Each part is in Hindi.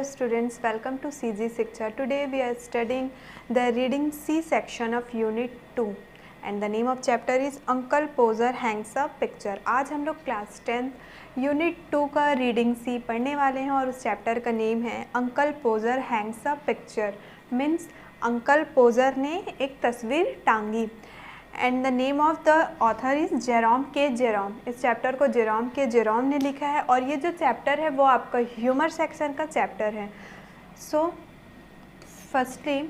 Hello students, welcome to CG Shiksha. Today we are studying the reading C section of Unit 2 and the name of chapter is Uncle Poser Hangs a Picture. आज हम लोग क्लास 10th यूनिट 2 का रीडिंग सी पढ़ने वाले हैं और उस चैप्टर का नेम है Uncle Podger hangs a picture. Means Uncle Podger ने एक तस्वीर टांगी. And the name of the author is Jerome K Jerome. इस चैप्टर को जेरोम के जेरोम ने लिखा है और ये जो चैप्टर है वो आपका ह्यूमर सेक्शन का चैप्टर है. सो फर्स्टली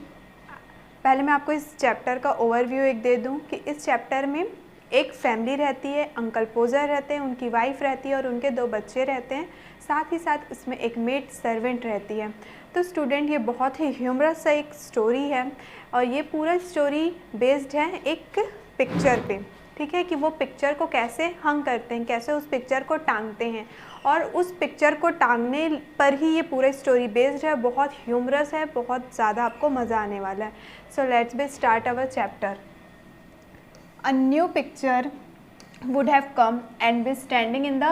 पहले मैं आपको इस चैप्टर का ओवरव्यू एक दे दूं कि इस चैप्टर में एक फैमिली रहती है. अंकल पोजर रहते हैं, उनकी वाइफ रहती है और उनके 2 बच्चे रहते हैं. साथ ही साथ इसमें एक मेड सर्वेंट रहती है. तो स्टूडेंट ये बहुत ही ह्यूमरस सा एक स्टोरी है और ये पूरा स्टोरी बेस्ड है एक पिक्चर पे. ठीक है, कि वो पिक्चर को कैसे हंग करते हैं, कैसे उस पिक्चर को टांगते हैं और उस पिक्चर को टांगने पर ही ये पूरा स्टोरी बेस्ड है. बहुत ह्यूमरस है, बहुत ज़्यादा आपको मज़ा आने वाला है. So let's be start our chapter. A new picture would have come and be standing in the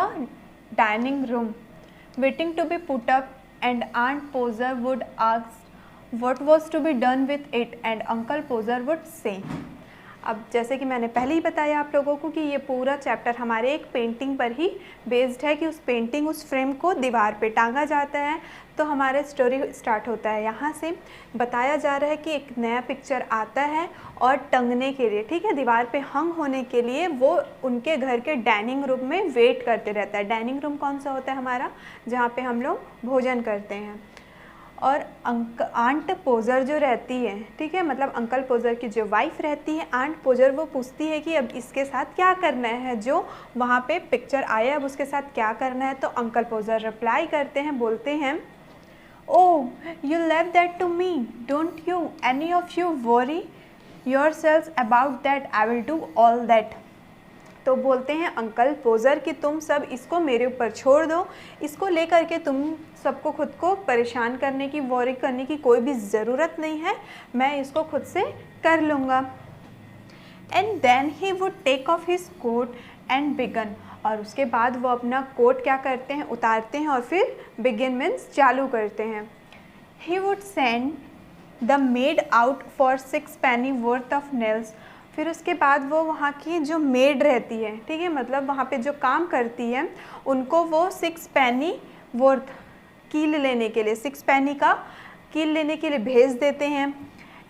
dining room, waiting to be put up, and Aunt Poser would ask what was to be done with it, and Uncle Poser would say. अब जैसे कि मैंने पहले ही बताया आप लोगों को कि ये पूरा चैप्टर हमारे एक पेंटिंग पर ही बेस्ड है कि उस पेंटिंग उस फ्रेम को दीवार पे टांगा जाता है. तो हमारा स्टोरी स्टार्ट होता है यहाँ से. बताया जा रहा है कि एक नया पिक्चर आता है और टंगने के लिए, ठीक है, दीवार पे हंग होने के लिए वो उनके घर के डाइनिंग रूम में वेट करते रहता है. डाइनिंग रूम कौन सा होता है हमारा, जहाँ पे हम लोग भोजन करते हैं. और आंट पोजर जो रहती है, ठीक है, मतलब अंकल पोजर की जो वाइफ रहती है आंट पोजर, वो पूछती है कि अब इसके साथ क्या करना है, जो वहाँ पे पिक्चर आया अब उसके साथ क्या करना है. तो अंकल पोजर रिप्लाई करते हैं, बोलते हैं, oh you leave that to me, don't you any of you worry yourselves about that, I will do all that. तो बोलते हैं अंकल पोजर कि तुम सब इसको मेरे ऊपर छोड़ दो, इसको लेकर के तुम सबको खुद को परेशान करने की, वॉरी करने की कोई भी ज़रूरत नहीं है, मैं इसको खुद से कर लूँगा. And then he would take off his coat and begin. और उसके बाद वो अपना कोट क्या करते हैं, उतारते हैं और फिर बिगिन मीन्स चालू करते हैं. He would send the made out for 6 penny worth of nails. फिर उसके बाद वो वहाँ की जो मेड रहती है, ठीक है, मतलब वहाँ पे जो काम करती है, उनको वो 6 penny वर्थ कील लेने के लिए, 6 penny का कील लेने के लिए भेज देते हैं.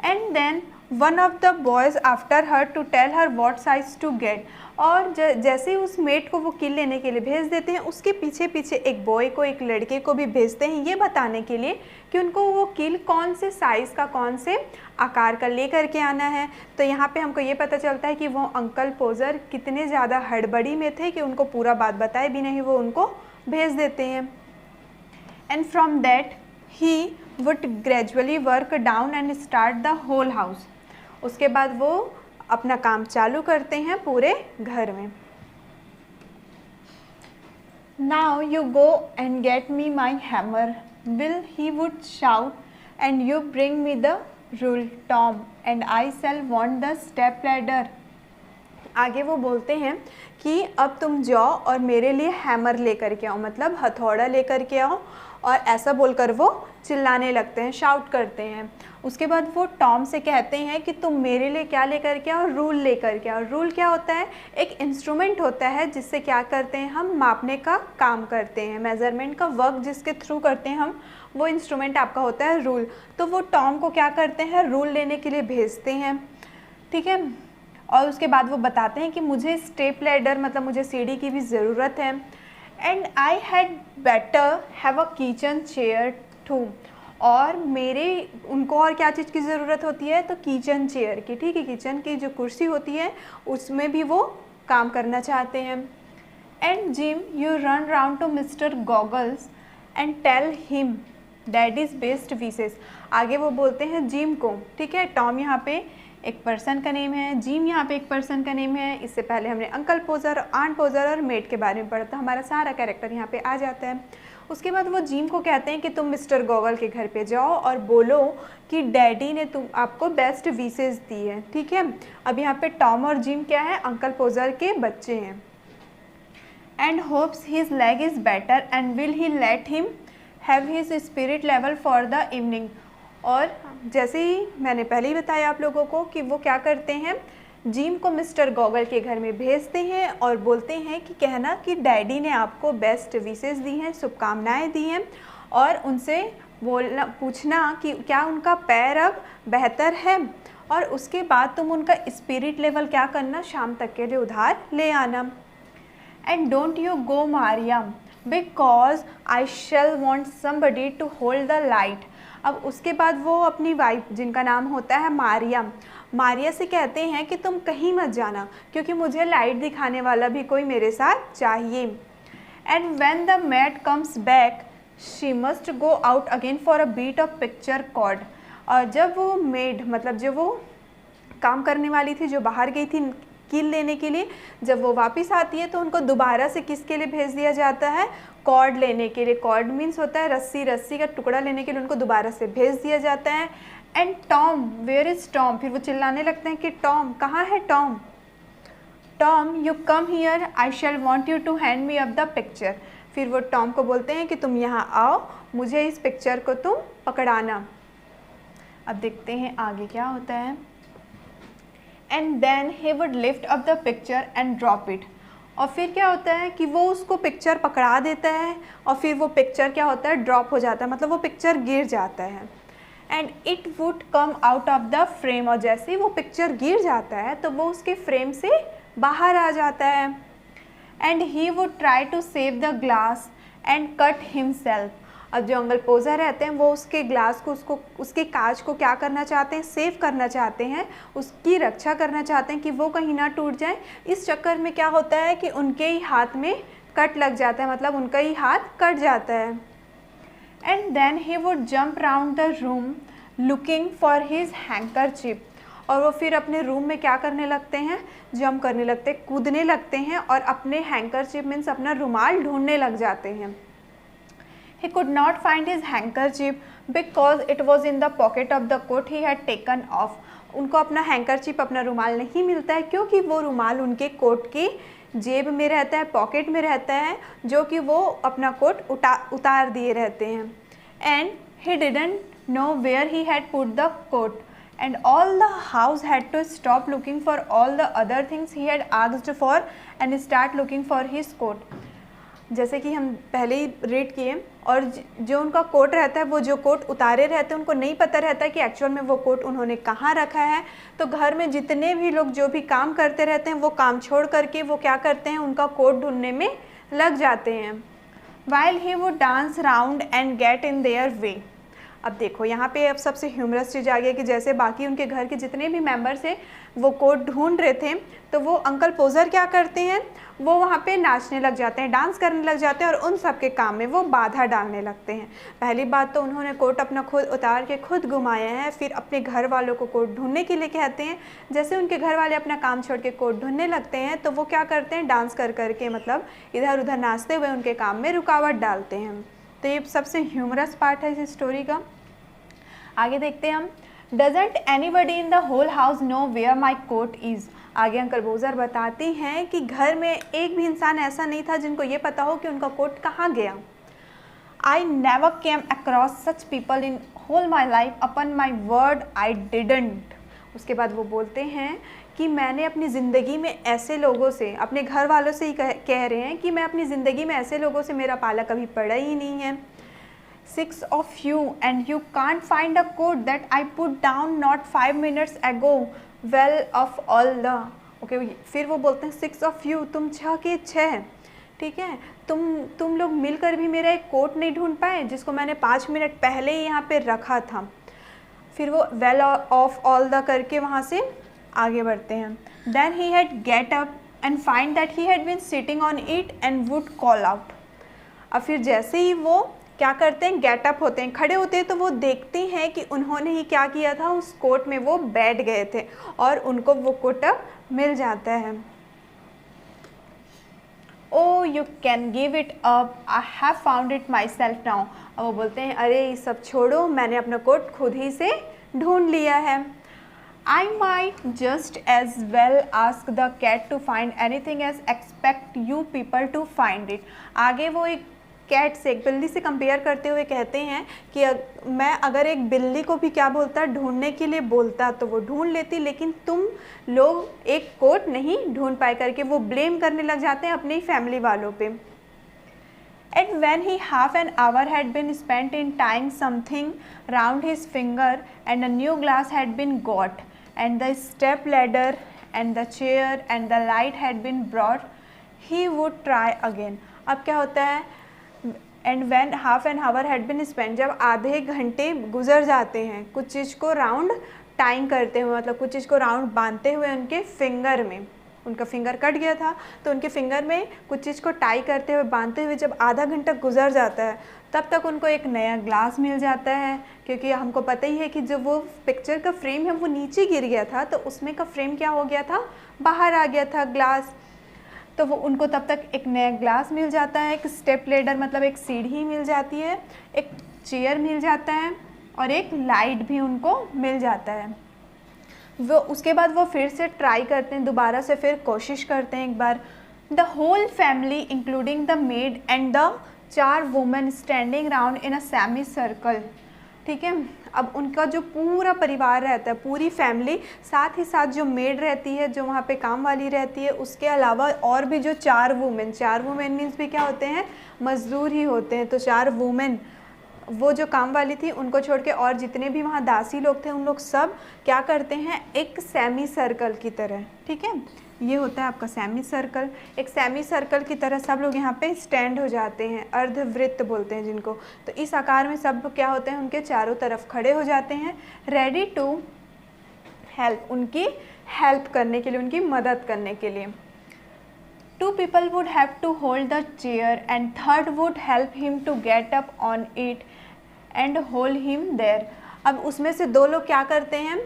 And then one of the boys after her to tell her what size to get. और जैसे ही उस मेड को वो कील लेने के लिए भेज देते हैं, उसके पीछे पीछे एक बॉय को, एक लड़के को भी भेजते हैं ये बताने के लिए कि उनको वो कील कौन से साइज़ का, कौन से आकार का ले करके आना है. तो यहाँ पे हमको ये पता चलता है कि वो अंकल पोजर कितने ज़्यादा हड़बड़ी में थे कि उनको पूरा बात बताए भी नहीं वो उनको भेज देते हैं. And from that he would gradually work down and start the whole house. उसके बाद वो अपना काम चालू करते हैं पूरे घर में. Now you go and get me my hammer will he would shout, and you bring me the rule Tom, and I shall want the step ladder. आगे वो बोलते हैं कि अब तुम जाओ और मेरे लिए हैमर लेकर के आओ, मतलब हथौड़ा लेकर के आओ. और ऐसा बोलकर वो चिल्लाने लगते हैं, शाउट करते हैं. उसके बाद वो टॉम से कहते हैं कि तुम मेरे लिए क्या लेकर के आओ, रूल लेकर के आओ. रूल क्या होता है, एक इंस्ट्रूमेंट होता है जिससे क्या करते हैं हम, मापने का काम करते हैं, मेज़रमेंट का वर्क जिसके थ्रू करते हैं हम, वो इंस्ट्रूमेंट आपका होता है रूल. तो वो टॉम को क्या करते हैं, रूल लेने के लिए भेजते हैं, ठीक है. और उसके बाद वो बताते हैं कि मुझे स्टेप लैडर, मतलब मुझे सीढ़ी की भी ज़रूरत है. And I had better have a kitchen chair too. और मेरे उनको और क्या चीज़ की ज़रूरत होती है, तो किचन चेयर की, ठीक है, किचन की जो कुर्सी होती है उसमें भी वो काम करना चाहते हैं. And Jim you run round to mister Goggles and tell him daddy's best wishes. आगे वो बोलते हैं जिम को, ठीक है, टॉम यहाँ पे एक पर्सन का नेम है, जिम यहाँ पे एक पर्सन का नेम है. इससे पहले हमने अंकल पोजर, आंट पोजर और मेड के बारे में पढ़ा था, हमारा सारा कैरेक्टर यहाँ पे आ जाता है. उसके बाद वो जिम को कहते हैं कि तुम मिस्टर गॉगल के घर पे जाओ और बोलो कि डैडी ने तुम आपको बेस्ट विशेस दी है, ठीक है. अब यहाँ पे टॉम और जिम क्या है, अंकल पोजर के बच्चे हैं. And hopes his leg is better and will he let him have his spirit level for the evening. और जैसे ही मैंने पहले ही बताया आप लोगों को कि वो क्या करते हैं, जिम को मिस्टर गॉगल के घर में भेजते हैं और बोलते हैं कि कहना कि डैडी ने आपको बेस्ट विशेस दी हैं, शुभकामनाएं दी हैं, और उनसे बोलना पूछना कि क्या उनका पैर अब बेहतर है, और उसके बाद तुम उनका स्पिरिट लेवल क्या करना, शाम तक के लिए उधार ले आना। And don't you go Maria because I shall want somebody to hold the light. अब उसके बाद वो अपनी वाइफ जिनका नाम होता है मारिया से कहते हैं कि तुम कहीं मत जाना क्योंकि मुझे लाइट दिखाने वाला भी कोई मेरे साथ चाहिए। And when the maid comes back she must go out again for a bit of picture cord. और जब वो मेड मतलब जो वो काम करने वाली थी जो बाहर गई थी कील लेने के लिए, जब वो वापस आती है तो उनको दोबारा से किसके लिए भेज दिया जाता है, कॉर्ड लेने के लिए। कॉर्ड मीन्स होता है रस्सी, रस्सी का टुकड़ा लेने के लिए उनको दोबारा से भेज दिया जाता है। And Tom, where is Tom, फिर वो चिल्लाने लगते हैं कि टॉम कहाँ है Tom, Tom you come here I shall want you to hand me up the picture. फिर वो टॉम को बोलते हैं कि तुम यहाँ आओ, मुझे इस पिक्चर को तुम पकड़ाना। अब देखते हैं आगे क्या होता है। And then he would lift up the picture and drop it. और फिर क्या होता है कि वो उसको पिक्चर पकड़ा देता है और फिर वो पिक्चर क्या होता है, ड्रॉप हो जाता है, मतलब वो पिक्चर गिर जाता है। And it would come out of the frame, और जैसे ही वो पिक्चर गिर जाता है तो वो उसके फ्रेम से बाहर आ जाता है। And he would try to save the glass and cut himself. अब जो अंकल पोज़र रहते हैं वो उसके ग्लास को उसके कांच को क्या करना चाहते हैं, सेव करना चाहते हैं, उसकी रक्षा करना चाहते हैं कि वो कहीं ना टूट जाए। इस चक्कर में क्या होता है कि उनके ही हाथ में कट लग जाता है, मतलब उनका ही हाथ कट जाता है। And then he would jump round the room looking for his handkerchief. और वो फिर अपने रूम में क्या करने लगते हैं, जंप करने लगते हैं, कूदने लगते हैं और अपने हैंकरचिप मीन्स अपना रुमाल ढूंढने लग जाते हैं। He could not find his handkerchief because it was in the pocket of the coat he had taken off. उनको अपना हैंकरचिप, अपना रुमाल नहीं मिलता है क्योंकि वो रुमाल उनके कोट की जेब में रहता है, पॉकेट में रहता है, जो कि वो अपना कोट उतार दिए रहते हैं। And he didn't know where he had put the coat. And all the house had to stop looking for all the other things he had asked for and start looking for his coat. जैसे कि हम पहले ही रीड किए, और जो उनका कोट रहता है वो जो कोट उतारे रहते हैं उनको नहीं पता रहता है कि एक्चुअल में वो कोट उन्होंने कहाँ रखा है। तो घर में जितने भी लोग जो भी काम करते रहते हैं वो काम छोड़ करके वो क्या करते हैं, उनका कोट ढूंढने में लग जाते हैं। While he would dance round and get in their way. अब देखो यहाँ पे अब सबसे ह्यूमरस चीज़ आ गई कि जैसे बाकी उनके घर के जितने भी मेंबर्स हैं वो कोट ढूंढ रहे थे, तो वो अंकल पोज़र क्या करते हैं, वो वहाँ पे नाचने लग जाते हैं, डांस करने लग जाते हैं और उन सब के काम में वो बाधा डालने लगते हैं। पहली बात तो उन्होंने कोट अपना खुद उतार के खुद घुमाया है, फिर अपने घर वालों को कोट ढूंढने के लिए कहते हैं। जैसे उनके घर वाले अपना काम छोड़ के कोट ढूंढने लगते हैं तो वो क्या करते हैं, डांस कर करके मतलब इधर उधर नाचते हुए उनके काम में रुकावट डालते हैं। तो ये सबसे ह्यूमरस पार्ट है इस स्टोरी का। आगे देखते हैं हम। Doesn't anybody in the whole house know where my coat is. आगे अंकल पोज़र बताती हैं कि घर में एक भी इंसान ऐसा नहीं था जिनको ये पता हो कि उनका कोट कहाँ गया। I never came across such people in whole my life, upon my word I didn't. उसके बाद वो बोलते हैं कि मैंने अपनी ज़िंदगी में ऐसे लोगों से, अपने घर वालों से ही कह रहे हैं कि मैं अपनी ज़िंदगी में ऐसे लोगों से मेरा पाला कभी पड़ा ही नहीं है। 6 of you and you can't find a code that I put down not 5 minutes ago. Well of all the okay, फिर वो बोलते हैं 6 of you, तुम 6 के 6, ठीक है, तुम लोग मिलकर भी मेरा एक कोट नहीं ढूंढ पाए जिसको मैंने 5 मिनट पहले ही यहाँ पे रखा था। फिर वो well of all the करके वहाँ से आगे बढ़ते हैं। Then he had get up and find that he had been sitting on it and would call out. अब फिर जैसे ही वो क्या करते हैं, गेट अप होते हैं, खड़े होते हैं, तो वो देखते हैं कि उन्होंने ही क्या किया था, उस कोट में वो बैठ गए थे और उनको वो कोट अब मिल जाता है। Oh you can give it up, I have found it myself now. अब वो बोलते हैं अरे ये सब छोड़ो, मैंने अपना कोट खुद ही से ढूंढ लिया है। I might just as well ask the cat to find anything as expect you people to find it. आगे वो एक कैट से, एक बिल्ली से कंपेयर करते हुए कहते हैं कि मैं अगर एक बिल्ली को भी क्या बोलता, ढूंढने के लिए बोलता तो वो ढूंढ लेती, लेकिन तुम लोग एक कोट नहीं ढूंढ पाए करके वो ब्लेम करने लग जाते हैं अपनी फैमिली वालों पे। And when he half an hour had been spent in tying something round his finger and a new glass had been got and the step ladder and the chair and the light had been brought, he would try again. अब क्या होता है, and when half an hour had been spent, जब आधे घंटे गुजर जाते हैं कुछ चीज़ को राउंड टाइंग करते हुए, मतलब कुछ चीज़ को राउंड बांधते हुए उनके फिंगर में, उनका फिंगर कट गया था तो उनके फिंगर में कुछ चीज़ को टाई करते हुए बांधते हुए जब आधा घंटा गुजर जाता है तब तक उनको एक नया ग्लास मिल जाता है, क्योंकि हमको पता ही है कि जो वो पिक्चर का फ्रेम है वो नीचे गिर गया था तो उसमें का फ्रेम क्या हो गया था, बाहर आ गया था ग्लास। तो वो उनको तब तक एक नया ग्लास मिल जाता है, एक स्टेप लेडर मतलब एक सीढ़ी मिल जाती है, एक चेयर मिल जाता है और एक लाइट भी उनको मिल जाता है। वो उसके बाद वो फिर से ट्राई करते हैं, दोबारा से फिर कोशिश करते हैं एक बार। The whole family including the maid and the 4 women standing round in a semi circle, ठीक है। अब उनका जो पूरा परिवार रहता है, पूरी फैमिली, साथ ही साथ जो मेड रहती है, जो वहाँ पे काम वाली रहती है, उसके अलावा और भी जो 4 वुमेन मीन्स भी क्या होते हैं, मजदूर ही होते हैं। तो 4 वुमेन, वो जो काम वाली थी उनको छोड़ के और जितने भी वहाँ दासी लोग थे उन लोग सब क्या करते हैं, एक सेमी सर्कल की तरह, ठीक है। ये होता है आपका सेमी सर्कल। एक सेमी सर्कल की तरह सब लोग यहाँ पे स्टैंड हो जाते हैं, अर्धवृत्त बोलते हैं जिनको। तो इस आकार में सब क्या होते हैं, उनके चारों तरफ खड़े हो जाते हैं, रेडी टू हेल्प, उनकी हेल्प करने के लिए, उनकी मदद करने के लिए। 2 people would have to hold the chair and 3rd would help him to get up on it and hold him there. अब उसमें से 2 लोग क्या करते हैं,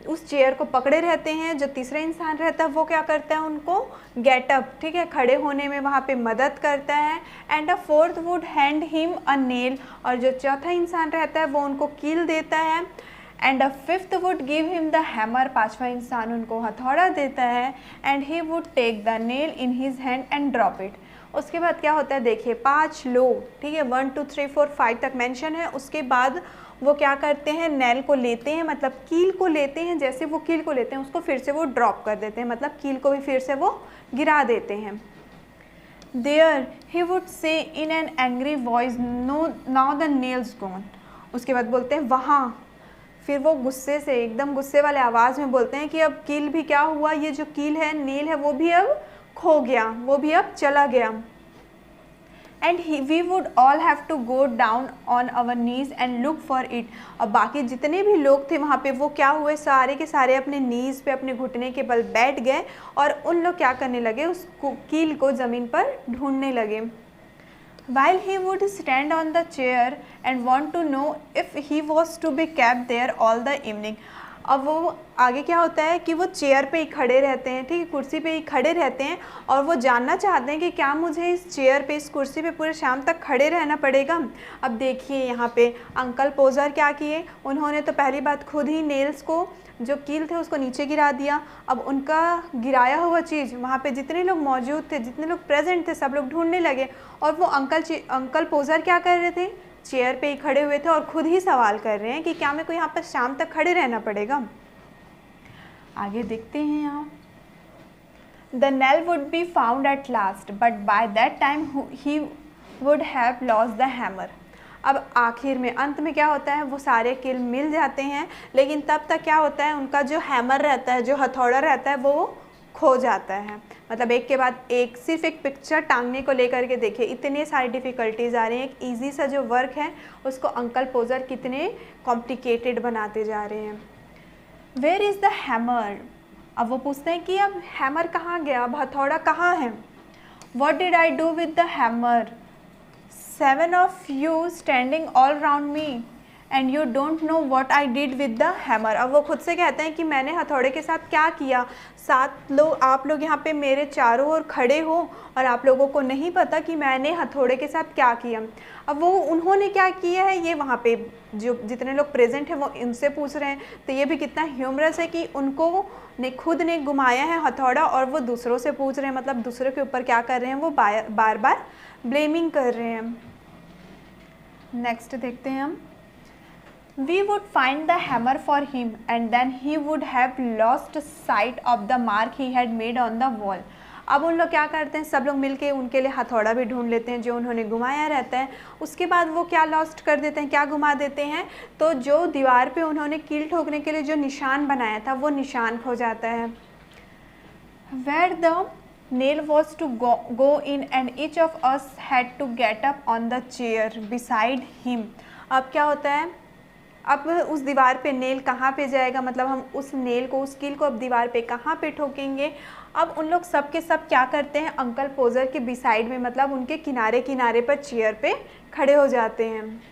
उस चेयर को पकड़े रहते हैं, जो तीसरा इंसान रहता है वो क्या करता है, उनको गेट अप, ठीक है, खड़े होने में वहाँ पे मदद करता है। And a 4th would hand him a nail, और जो चौथा इंसान रहता है वो उनको कील देता है। And a 5th would give him the hammer, 5वां इंसान उनको हथौड़ा देता है। And he would take the nail in his hand and drop it. उसके बाद क्या होता है, देखिए 5 लोग, ठीक है, 1 2 3 4 5 तक मेंशन है। उसके बाद वो क्या करते हैं, नेल को लेते हैं, मतलब कील को लेते हैं, जैसे वो कील को लेते हैं उसको फिर से वो ड्रॉप कर देते हैं, मतलब कील को भी फिर से वो गिरा देते हैं। There he would say in an angry voice, no now the nails gone. उसके बाद बोलते हैं वहाँ, फिर वो गुस्से से, एकदम गुस्से वाले आवाज़ में बोलते हैं कि अब कील भी क्या हुआ, ये जो कील है, नेल है, वो भी अब खो गया, वो भी अब चला गया। And we would all have to go down on our knees and look for it. अब बाकी जितने भी लोग थे वहाँ पे वो क्या हुए, सारे के सारे अपने नीज पे, अपने घुटने के बल बैठ गए और उन लोग क्या करने लगे, उस कील को ज़मीन पर ढूंढने लगे। While he would stand on the chair and want to know if he was to be kept there all the evening. अब वो आगे क्या होता है कि वो चेयर पे ही खड़े रहते हैं, ठीक है, कुर्सी पे ही खड़े रहते हैं और वो जानना चाहते हैं कि क्या मुझे इस चेयर पे, इस कुर्सी पे पूरे शाम तक खड़े रहना पड़ेगा। अब देखिए यहाँ पे अंकल पोजर क्या किए, उन्होंने तो पहली बात खुद ही नेल्स को, जो कील थे उसको नीचे गिरा दिया। अब उनका गिराया हुआ चीज़ वहाँ पे जितने लोग मौजूद थे, जितने लोग प्रेजेंट थे, सब लोग ढूंढने लगे और वो अंकल पोजर क्या कर रहे थे, चेयर पे ही खड़े हुए थे और खुद ही सवाल कर रहे हैं कि क्या मेरे को यहाँ पर शाम तक खड़े रहना पड़ेगा। आगे देखते हैं यहाँ, the nail would be found at last but by that time he would have lost the hammer. अब आखिर में, अंत में क्या होता है, वो सारे कील मिल जाते हैं, लेकिन तब तक क्या होता है, उनका जो हैमर रहता है, जो हथौड़ा रहता है, वो खो जाता है। मतलब एक के बाद एक, सिर्फ एक पिक्चर टांगने को लेकर के देखिए इतने सारी डिफ़िकल्टीज आ रही हैं। एक इजी सा जो वर्क है उसको अंकल पोजर कितने कॉम्प्लिकेटेड बनाते जा रहे हैं। Where is the hammer. अब वो पूछते हैं कि अब हैमर कहाँ गया, अब हथौड़ा कहाँ है। What did I do with the hammer, 7 of you standing all round me and you don't know what I did with the hammer। अब वो खुद से कहते हैं कि मैंने हथौड़े के साथ क्या किया, 7 लोग, आप लोग यहाँ पे मेरे चारों ओर खड़े हो और आप लोगों को नहीं पता कि मैंने हथौड़े के साथ क्या किया। अब वो उन्होंने क्या किया है, ये वहाँ पे जो जितने लोग प्रेजेंट हैं वो इनसे पूछ रहे हैं। तो ये भी कितना ह्यूमरस है कि उनको ने खुद ने घुमाया है हथौड़ा और वो दूसरों से पूछ रहे हैं, मतलब दूसरों के ऊपर क्या कर रहे हैं, वो बार बार ब्लेमिंग कर रहे हैं। नेक्स्ट देखते हैं हम। We would find the hammer for him and then he would have lost sight of the mark he had made on the wall. अब उन लोग क्या करते हैं, सब लोग मिलके उनके लिए हथौड़ा भी ढूंढ लेते हैं जो उन्होंने घुमाया रहता है। उसके बाद वो क्या लॉस्ट कर देते हैं, क्या घुमा देते हैं, तो जो दीवार पे उन्होंने कील ठोकने के लिए जो निशान बनाया था वो निशान खो जाता है। Where the nail was to go in and each of us had to get up on the chair beside him. अब क्या होता है, अब उस दीवार पे नेल कहाँ पे जाएगा, मतलब हम उस नेल को, उस कील को अब दीवार पे कहाँ पे ठोकेंगे। अब उन लोग सब के सब क्या करते हैं, अंकल पोजर के बिसाइड में, मतलब उनके किनारे किनारे पर चेयर पे खड़े हो जाते हैं।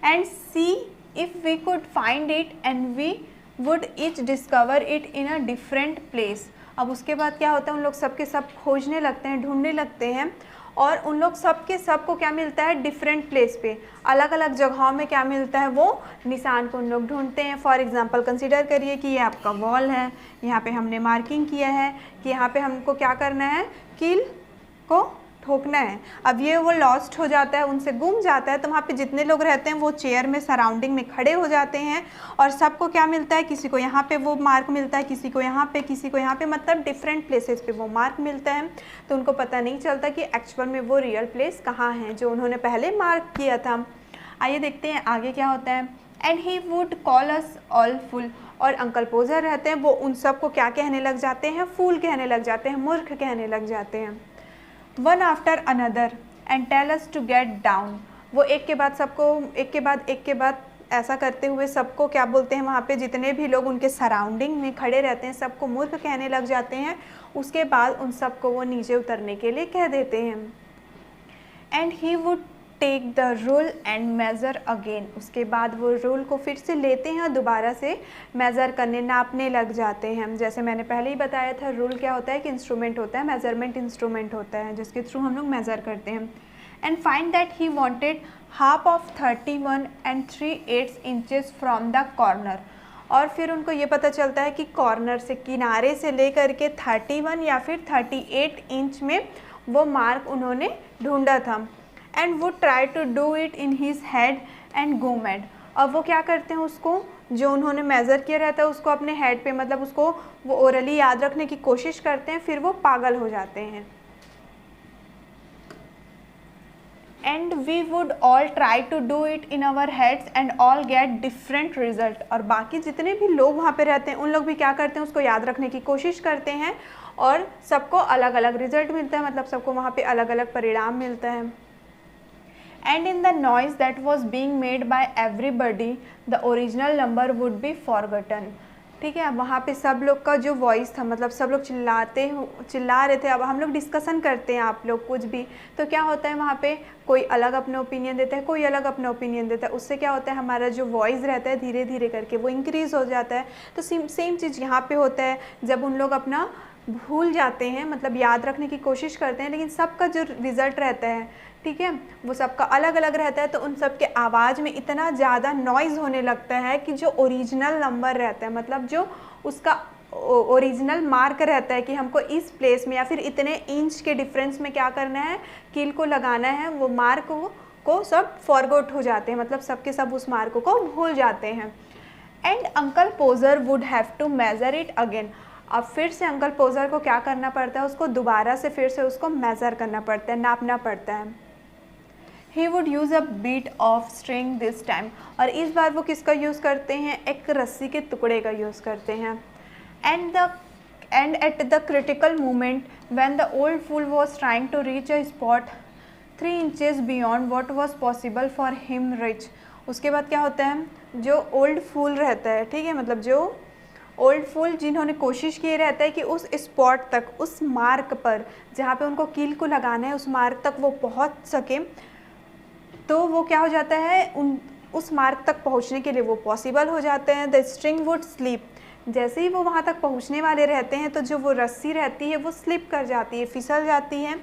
And see if we could find it and we would each discover it in a different place. अब उसके बाद क्या होता है, उन लोग सब के सब खोजने लगते हैं, ढूंढने लगते हैं, और उन लोग सब के सब को क्या मिलता है, डिफरेंट प्लेस पे, अलग अलग जगहों में क्या मिलता है, वो निशान को उन लोग ढूंढते हैं। फॉर एग्जांपल कंसीडर करिए कि ये आपका वॉल है, यहाँ पे हमने मार्किंग किया है कि यहाँ पे हमको क्या करना है, कील को ठोकना है। अब ये वो लॉस्ट हो जाता है, उनसे गुम जाता है, तो वहाँ पे जितने लोग रहते हैं वो चेयर में सराउंडिंग में खड़े हो जाते हैं और सबको क्या मिलता है, किसी को यहाँ पे वो मार्क मिलता है, किसी को यहाँ पे, किसी को यहाँ पे, मतलब डिफरेंट प्लेसेस पे वो मार्क मिलता है। तो उनको पता नहीं चलता कि एक्चुअल में वो रियल प्लेस कहाँ है जो उन्होंने पहले मार्क किया था। आइए देखते हैं आगे क्या होता है। And he would call us all full, और अंकल पोजर रहते हैं वो उन सबको क्या कहने लग जाते हैं, फूल कहने लग जाते हैं, मूर्ख कहने लग जाते हैं। One after another and tell us to get down, वो एक के बाद सबको, एक के बाद ऐसा करते हुए सबको क्या बोलते हैं, वहाँ पे जितने भी लोग उनके सराउंडिंग में खड़े रहते हैं सबको मूर्ख कहने लग जाते हैं। उसके बाद उन सबको वो नीचे उतरने के लिए कह देते हैं। And he would take the rule and measure again, उसके बाद वो रूल को फिर से लेते हैं और दोबारा से मेज़र करने, नापने लग जाते हैं। जैसे मैंने पहले ही बताया था, रूल क्या होता है कि इंस्ट्रूमेंट होता है, मेज़रमेंट इंस्ट्रूमेंट होता है जिसके थ्रू हम लोग मेज़र करते हैं। And find that he wanted half of 31 and 3/8 inches from the corner, और फिर उनको ये पता चलता है कि कॉर्नर से, किनारे से लेकर के 31 या फिर 38 इंच में वो मार्क उन्होंने ढूंढा था। And would try to do it in his head and go mad, अब वो क्या करते हैं, उसको जो उन्होंने मेज़र किया रहता है उसको अपने हेड पे, मतलब उसको वो ओरली याद रखने की कोशिश करते हैं, फिर वो पागल हो जाते हैं। And we would all try to do it in our heads and all get different result, और बाकी जितने भी लोग वहाँ पे रहते हैं उन लोग भी क्या करते हैं, उसको याद रखने की कोशिश करते हैं और सबको अलग अलग रिजल्ट मिलता है, मतलब सबको वहाँ पे अलग अलग परिणाम मिलता है। And in the noise that was being made by everybody the original number would be forgotten, ठीक है। अब वहाँ पे सब लोग का जो वॉइस था, मतलब सब लोग चिल्ला रहे थे, अब हम लोग डिस्कशन करते हैं, आप लोग कुछ भी, तो क्या होता है वहाँ पे कोई अलग अपना ओपिनियन देता है, कोई अलग अपना ओपिनियन देता है, उससे क्या होता है हमारा जो वॉइस रहता है धीरे धीरे करके वो इंक्रीज़ हो जाता है। तो सेम चीज़ यहाँ पे होता है, जब उन लोग अपना भूल जाते हैं, मतलब याद रखने की कोशिश करते हैं, लेकिन सबका जो रिज़ल्ट रहता है, ठीक है, वो सबका अलग अलग रहता है, तो उन सब के आवाज़ में इतना ज़्यादा नॉइज़ होने लगता है कि जो ओरिजिनल नंबर रहता है, मतलब जो उसका ओरिजिनल मार्क रहता है कि हमको इस प्लेस में या फिर इतने इंच के डिफरेंस में क्या करना है, कील को लगाना है, वो मार्क को सब फॉरगॉट हो जाते हैं, मतलब सब के सब उस मार्क को भूल जाते हैं। And uncle Podger would have to measure it again, अब फिर से अंकल पोजर को क्या करना पड़ता है, उसको दोबारा से फिर से उसको मेज़र करना पड़ता है, नापना पड़ता है। He would use a bit of string this time, और इस बार वो किसका यूज़ करते हैं, एक रस्सी के टुकड़े का यूज़ करते हैं। And at the critical moment when the old fool was trying to reach a spot 3 inches beyond what was possible for him reach, उसके बाद क्या होता है, जो ओल्ड फूल रहता है, ठीक है, मतलब जो ओल्ड फूल जिन्होंने कोशिश की रहता है कि उस स्पॉट तक, उस मार्क पर जहाँ पे उनको कील को लगाना है, उस मार्क तक वो पहुँच सके, तो वो क्या हो जाता है, उस मार्क तक पहुंचने के लिए वो पॉसिबल हो जाते हैं। द स्ट्रिंग वुड स्लिप, जैसे ही वो वहाँ तक पहुँचने वाले रहते हैं तो जो वो रस्सी रहती है वो स्लिप कर जाती है, फिसल जाती है।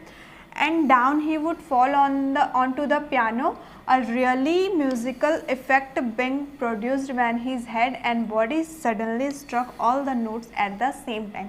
And down he would fall on to the piano, a really musical effect being produced when his head and body suddenly struck all the notes at the same time।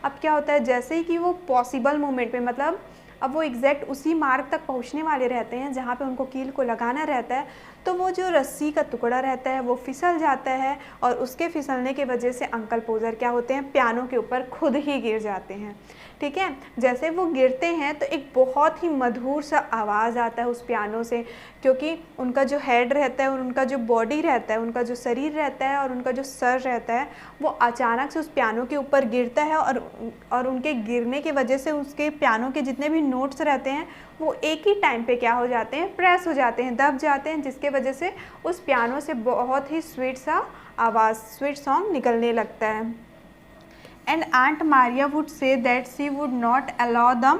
अब क्या होता है, जैसे ही कि वो पॉसिबल मोमेंट पे, मतलब अब वो एग्जैक्ट उसी मार्ग तक पहुंचने वाले रहते हैं जहां पे उनको कील को लगाना रहता है, तो वो जो रस्सी का टुकड़ा रहता है वो फिसल जाता है और उसके फिसलने की वजह से अंकल पोज़र क्या होते हैं, पियानो के ऊपर खुद ही गिर जाते हैं। ठीक है, जैसे वो गिरते हैं तो एक बहुत ही मधुर सा आवाज़ आता है उस पियानो से, क्योंकि उनका जो हेड रहता है और उनका जो बॉडी रहता है, उनका जो शरीर रहता है और उनका जो सर रहता है, वो अचानक से उस पियानो के ऊपर गिरता है और उनके गिरने की वजह से उसके पियानो के जितने भी नोट्स रहते हैं वो एक ही टाइम पे क्या हो जाते हैं, प्रेस हो जाते हैं, दब जाते हैं, जिसके वजह से उस पियानो से बहुत ही स्वीट सा आवाज़, स्वीट सॉन्ग निकलने लगता है। And Aunt Maria would say that she would not allow the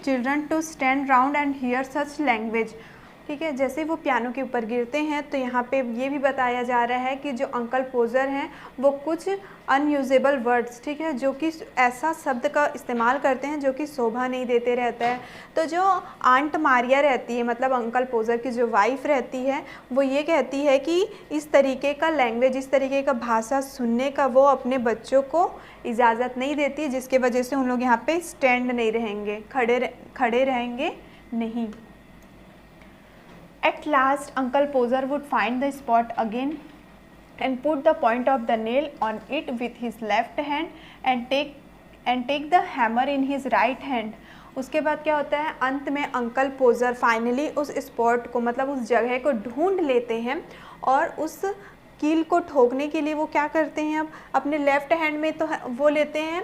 children to stand round and hear such language। ठीक है, जैसे वो पियानो के ऊपर गिरते हैं तो यहाँ पे ये भी बताया जा रहा है कि जो अंकल पोज़र हैं वो कुछ अनयूजेबल वर्ड्स, ठीक है, जो कि ऐसा शब्द का इस्तेमाल करते हैं जो कि शोभा नहीं देते रहता है। तो जो आंट मारिया रहती है, मतलब अंकल पोज़र की जो वाइफ रहती है, वो ये कहती है कि इस तरीके का लैंग्वेज, इस तरीके का भाषा सुनने का वो अपने बच्चों को इजाज़त नहीं देती, जिसके वजह से उन लोग यहाँ पे स्टैंड नहीं रहेंगे, खड़े रहेंगे नहीं। At last, Uncle Poser would find the spot again and put the point of the nail on it with his left hand and take the hammer in his right hand। उसके बाद क्या होता है, अंत में अंकल पोज़र फाइनली उस स्पॉट को, मतलब उस जगह को ढूंढ लेते हैं और उस कील को ठोकने के लिए वो क्या करते हैं, अब अपने लेफ़्ट हैंड में तो वो लेते हैं,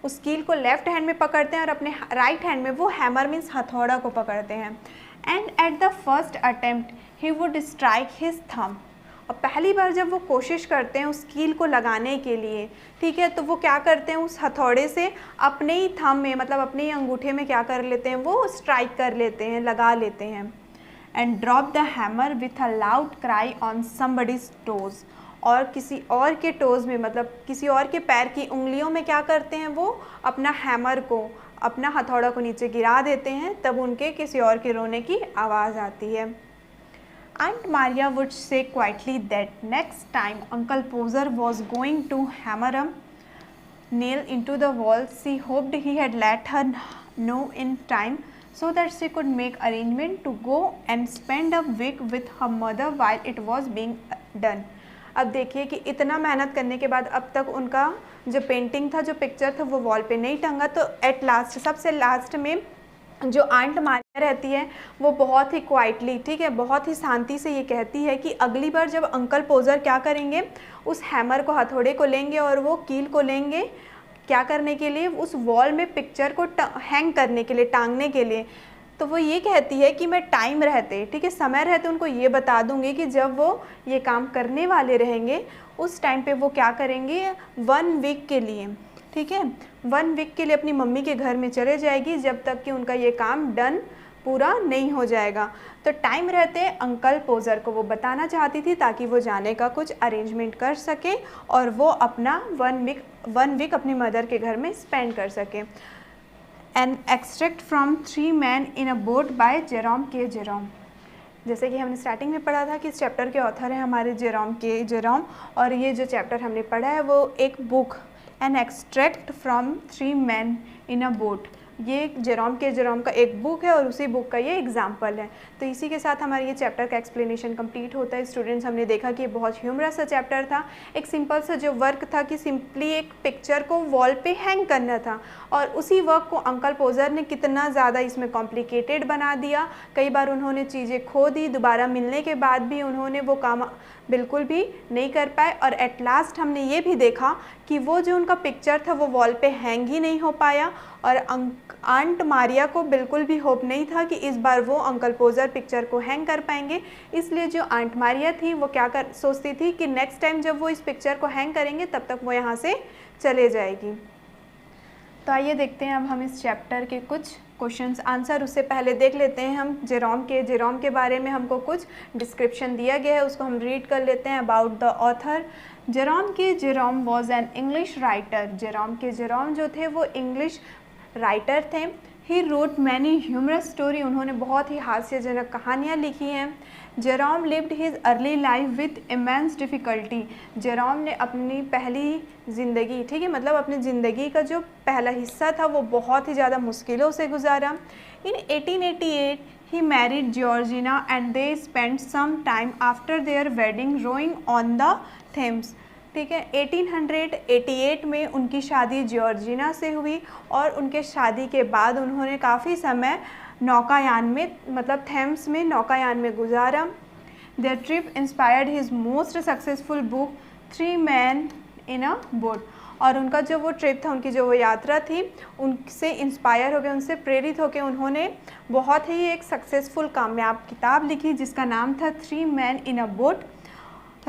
उस कील को लेफ़्ट हैंड में पकड़ते हैं और अपने राइट हैंड में वो हैमर मीन्स हथौड़ा को पकड़ते हैं। And at the first attempt he would strike his thumb. और पहली बार जब वो कोशिश करते हैं उस कील को लगाने के लिए, ठीक है, तो वो क्या करते हैं, उस हथौड़े से अपने ही थंब में, मतलब अपने ही अंगूठे में क्या कर लेते हैं, वो स्ट्राइक कर लेते हैं, लगा लेते हैं। And drop the hammer with a loud cry on somebody's toes. और किसी और के टोज़ में, मतलब किसी और के पैर की उंगलियों में क्या करते हैं, वो अपना हैमर को, अपना हथौड़ा को नीचे गिरा देते हैं, तब उनके किसी और के रोने की आवाज़ आती है। Aunt Maria would say quietly that next time Uncle Poser was going to hammer a nail into the wall, she hoped he had let her know in time so that she could make arrangement to go and spend a week with her mother while it was being done। अब देखिए कि इतना मेहनत करने के बाद अब तक उनका जो पेंटिंग था, जो पिक्चर था, वो वॉल पे नहीं टंगा। तो एट लास्ट, सबसे लास्ट में जो आंट मारिया रहती है वो बहुत ही क्वाइटली, ठीक है, बहुत ही शांति से ये कहती है कि अगली बार जब अंकल पोज़र क्या करेंगे, उस हैमर को, हथौड़े को लेंगे और वो कील को लेंगे, क्या करने के लिए, उस वॉल में पिक्चर को हैंग करने के लिए, टांगने के लिए। तो वो ये कहती है कि मैं टाइम रहते, ठीक है, समय रहते उनको ये बता दूंगी कि जब वो ये काम करने वाले रहेंगे उस टाइम पे वो क्या करेंगे, 1 वीक के लिए, ठीक है, 1 वीक के लिए अपनी मम्मी के घर में चले जाएगी जब तक कि उनका ये काम डन पूरा नहीं हो जाएगा। तो टाइम रहते अंकल पोज़र को वो बताना चाहती थी ताकि वो जाने का कुछ अरेंजमेंट कर सके और वो अपना 1 वीक अपनी मदर के घर में स्पेंड कर सके। An extract from 3 man in a boat by Jerome K Jerome. जैसे कि हमने स्टार्टिंग में पढ़ा था कि इस चैप्टर के ऑथर हैं हमारे जेरोम के जेरोम, और ये जो चैप्टर हमने पढ़ा है वो एक book, N extract from 3 man in a boat, ये जेरोम के जेरोम का एक बुक है और उसी बुक का ये एग्जाम्पल है। तो इसी के साथ हमारे ये चैप्टर का एक्सप्लेनेशन कंप्लीट होता है। स्टूडेंट्स, हमने देखा कि ये बहुत ह्यूमरस सा चैप्टर था, एक सिंपल सा जो वर्क था कि सिंपली एक पिक्चर को वॉल पे हैंग करना था, और उसी वर्क को अंकल पोज़र ने कितना ज़्यादा इसमें कॉम्प्लिकेटेड बना दिया। कई बार उन्होंने चीज़ें खो दी, दोबारा मिलने के बाद भी उन्होंने वो काम बिल्कुल भी नहीं कर पाए, और एट लास्ट हमने ये भी देखा कि वो जो उनका पिक्चर था वो वॉल पे हैंग ही नहीं हो पाया, और आंट मारिया को बिल्कुल भी होप नहीं था कि इस बार वो अंकल पोज़र पिक्चर को हैंग कर पाएंगे। इसलिए जो आंट मारिया थी वो क्या सोचती थी कि नेक्स्ट टाइम जब वो इस पिक्चर को हैंग करेंगे तब तक वो यहाँ से चले जाएगी। तो आइए देखते हैं अब हम इस चैप्टर के कुछ क्वेश्चंस आंसर। उससे पहले देख लेते हैं हम जेरोम के बारे में हमको कुछ डिस्क्रिप्शन दिया गया है, उसको हम रीड कर लेते हैं। About the author, Jerome K Jerome was an English writer. Jerome K Jerome जो थे वो इंग्लिश राइटर थे। He wrote many humorous story, उन्होंने बहुत ही हास्यजनक कहानियाँ लिखी हैं। Jerome lived his early life with immense difficulty, Jerome ने अपनी पहली ज़िंदगी, ठीक है, मतलब अपनी ज़िंदगी का जो पहला हिस्सा था वो बहुत ही ज़्यादा मुश्किलों से गुजारा। In 1888 he married Georgina and they spent some time after their wedding rowing on the Thames। ठीक है, 1888 में उनकी शादी जॉर्जिना से हुई और उनके शादी के बाद उन्होंने काफ़ी समय नौकायान में, मतलब थेम्स में नौकायान में गुजारा। Their trip inspired his most successful book three man in a boat. और उनका जो वो ट्रिप था, उनकी जो वो यात्रा थी, उनसे इंस्पायर हो गए, उनसे प्रेरित होकर उन्होंने बहुत ही एक सक्सेसफुल कामयाब किताब लिखी जिसका नाम था three man in a boat.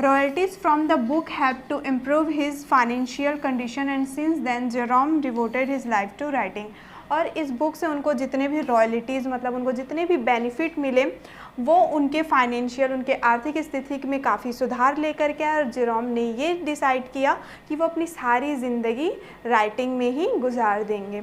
Royalties from the book helped to improve his financial condition and since then Jerome devoted his life to writing। और इस बुक से उनको जितने भी रॉयल्टीज़, मतलब उनको जितने भी बेनिफिट मिले वो उनके फाइनेंशियल, उनके आर्थिक स्थिति में काफ़ी सुधार लेकर के आए और जेरोम ने ये डिसाइड किया कि वो अपनी सारी ज़िंदगी राइटिंग में ही गुजार देंगे।